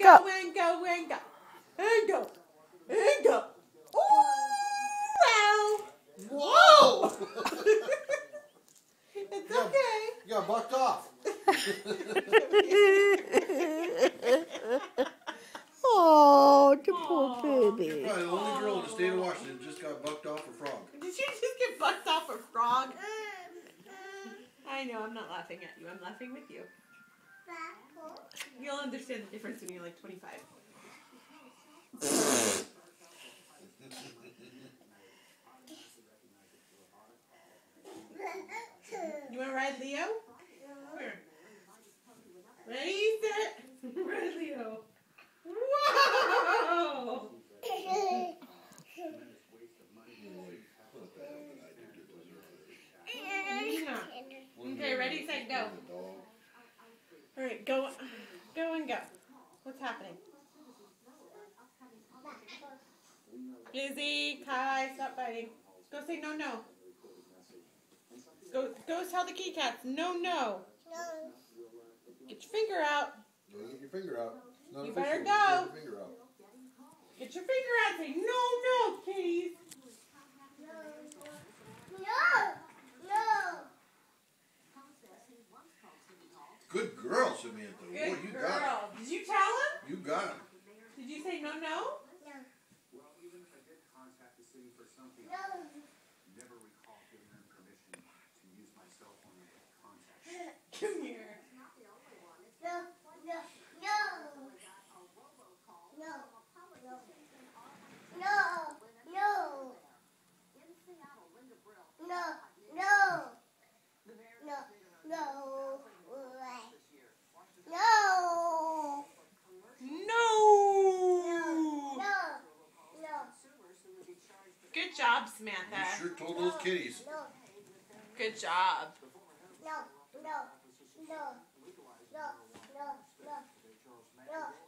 go. And go, and go. And go. And go. Ooh, wow. Whoa! It's okay. You got bucked off. Oh, the poor You're baby. probably the only girl in the state of Washington just got bucked off a frog. Did you just get bucked off a frog? I know, I'm not laughing at you. I'm laughing with you. You'll understand the difference when you're like 25. You want to ride Leo? Here. Ready, set, ride Leo. Whoa! Okay, ready, set, go. All right, go and go. What's happening? Izzy, Kai, stop fighting. Go say no, no. Go tell the kitty cats, no, no. Get your finger out. Go get your finger out. It's not You official. better Get go. your finger out. Get your finger out and say no, no, kitties. Good girl, Samantha. Good Boy, you girl. got it. Did you tell him? You got him. Did you say no, no? Well, even if I did contact the city for something, never recall giving them permission to use my cell phone to contact. Come here. Good job, Samantha. You sure told those kitties. Good job.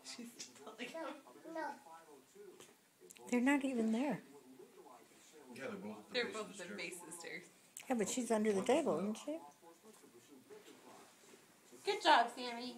She's telling him. They're not even there. Yeah, They're both the base sisters. Yeah, but she's under the table, isn't she? Good job, Sammy.